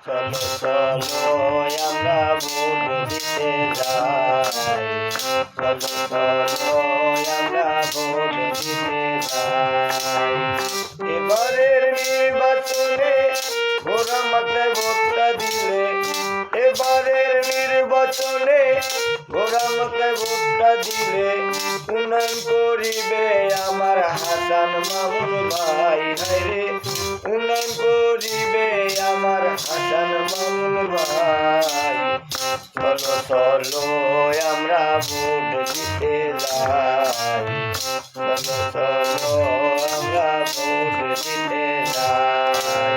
চলো চলো আমরা ভোট দিতে যাই, চলো চলো আমরা ভোট দিতে যাই। এবারের নির্বাচনে ঘোড়া মাথায় ভোটটা দিলে, এবারের নির্বাচনে ঘোড়া মাথায় ভোটটা দিলে উন্নয়ন করিবে আমার হাসান মামুন ভাই। হায়রে উন্নয়ন করিবে আমার হাসান মামুন ভাই। চলো চলো আমরা ভোট দিতে যাই, চলো চলো আমরা ভোট দিতে যাই।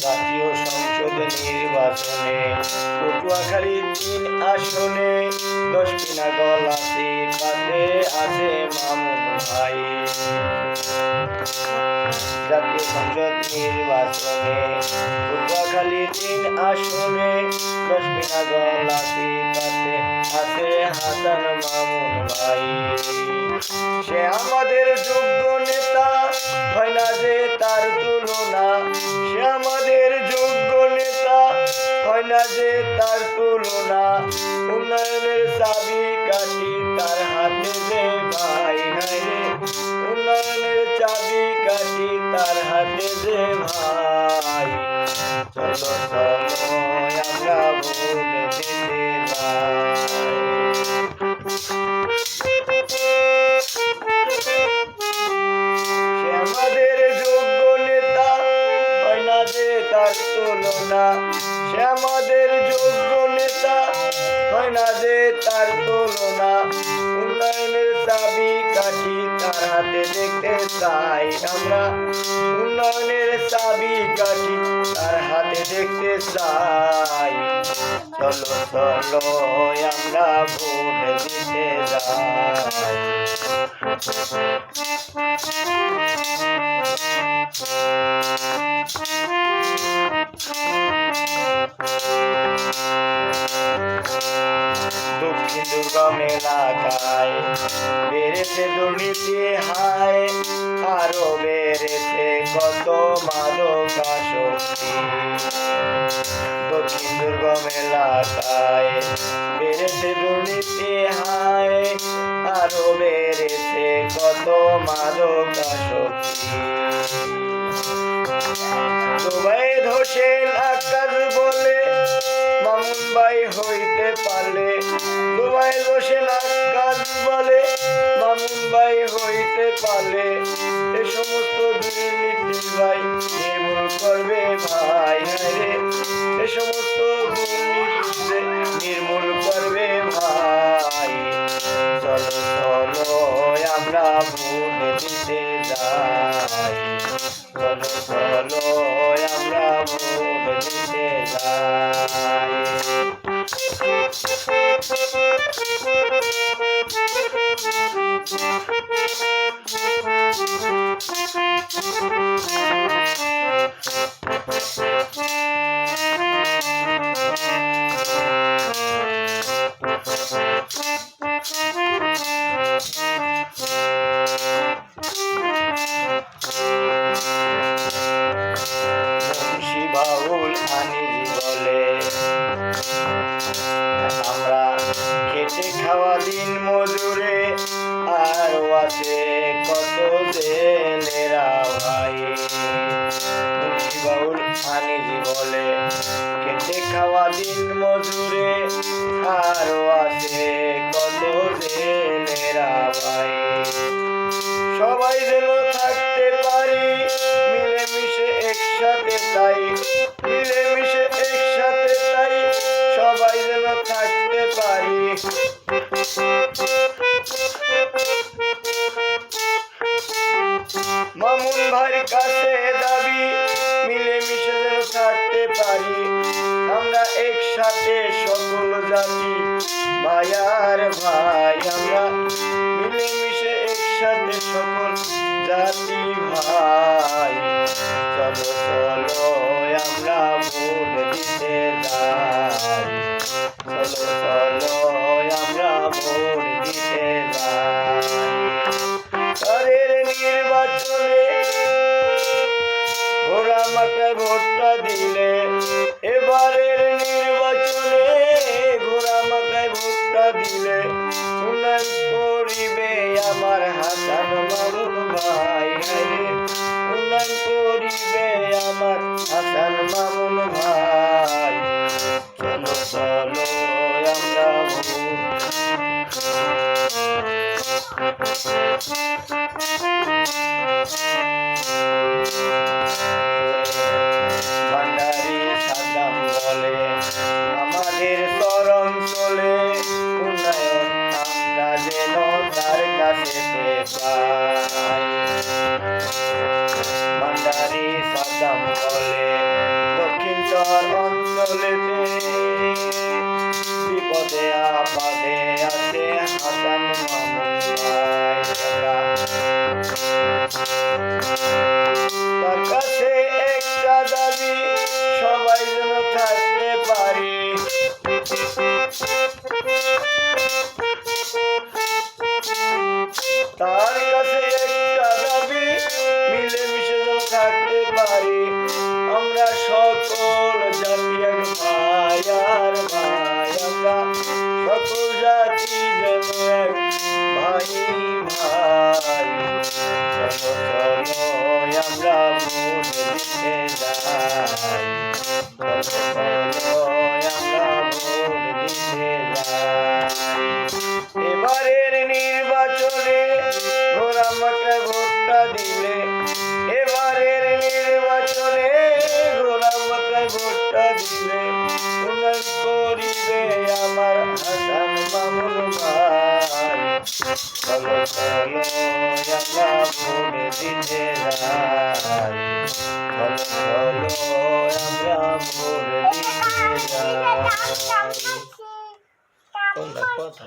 জাতীয় সংসদ নির্বাচনে পটুয়াখালী ৩ আসনে ১০ কিনা গলাচি পাতে আছে মামুন ভাই। জাতীয় সংসদ নির্বাচনে পটুয়াখালী ৩ আসনে ১০ কিনা গলাচি পাতে আছে হাসান মামুন ভাই। সে আমাদের যোগ্য নেতা, হয় না যে তার তুলনা। সে আমাদের যোগ্য নেতা, হয় না যে তার তুলনা। উন্নয়নের চাবি কাঠি তার হাতে যে ভাই। হায়রে উন্নয়নের চাবি কাঠি তার হাতে যে ভাই। চলো চলো আমরা ভোট দিতে যাই। তার তুলনা, সে আমাদের যোগ্য নেতা, হয় না যে তার তুলনা। উন্নয়নের চাবি কাঠি তার হাতে দেখতে চাই আমরা, উন্নয়নের চাবি কাঠি তার হাতে দেখতে চাই। চলো চলো আমরা ভোট দিতে যাই। দক্ষিণ দুর্গম এলাকায় বেড়েছে দুর্নীতি হায়, আরো বেড়েছে কত মাদকাসক্তি। দক্ষিণ দুর্গম এলাকায় বেড়েছে দুর্নীতি হায়, আরো বেড়েছে কত মাদকাসক্তি। জুবায়েদ হোসেন আকাশ বলে মামুন ভাই হইতে পারলে, জুবায়েদ হোসেন আকাশ বলে মামুন ভাই হইতে পারলে এ সমস্ত দুর্নীতি ভাই নির্মূল করবে ভাই। হায়রে এ সমস্ত দুর্নীতি নির্মূল করবে ভাই। চলো চলো আমরা ভোট দিতে যাই, চলো চলো আমরা ভোট দিতে যাই। আমরা খেটে খাওয়া দিন মজুরে, আর আছে কত জেলেরা ভাই। মুন্সিবাউল আনিজি বলে খেটে খাওয়া দিন মজুরে, আর আছে কত জেলেরা ভাই। সবাই যেন থাকতে পারি মিলেমিশে একসাথে তাই, মিলেমিশে একসাথে তাই সবাই যেন থাকতে পারি। মামুন ভাইয়ের কাছে দাবি মিলেমিশে যেন থাকতে পারি আমরা একসাথে সকল জাতি ভাইয়ার ভাই। আমরা মিলেমিশে একসাথে সকল জাতি ভাই। চলো চলো আমরা ভোট দিতে যাই, চলো চলো আমরা ভোট দিতে যাই। তারের নির্বাচনে ঘোড়া মার্কায় ভোটটা দিলে, এবারের নির্বাচনে ঘোড়া মার্কায় ভোটটা দিলে উন্নয়ন করিবে আমার হাসান মামুন ভাই। উন্নয়ন করিবে আমার হাসান মামুন ভাই। চলো চলো আমরা ভান্ডারি সাদ্দাম বলে আমাদের চরম চলে উন্নয়ন আমরা যেন তার কাছে পাই। ভান্ডারি সাদ্দাম বলে দক্ষিণ চর অঞ্চলেতে বিপদে আপদে আছে হাসান মামুন ভাই। তার কাছে একটা দাবি সবাই যেন থাকতে পারি। তার কাছে একটা দাবি মিলেমিশে যেন থাকতে পারি। আমরা সকল জাতি এক ভাই আর ভাই, আমরা সকল জাতি যেন এক ভাই ভাই। চলো চলো আমরা ভোট দিতে যাই। চলো চলো আমরা ভোট দিতে যাই। এবারের নির্বাচনে ঘোড়া মার্কায় ভোটটা দিলে, এবারের নির্বাচনে ঘোড়া মার্কায় ভোটটা দিলে উন্নয়ন করিবে আমার হাসান মামুন ভাই। চলো চলো আমরা ভোট দিতে যাই। চলো চলো আমরা ভোট দিতে যাই। কোনটা কথা?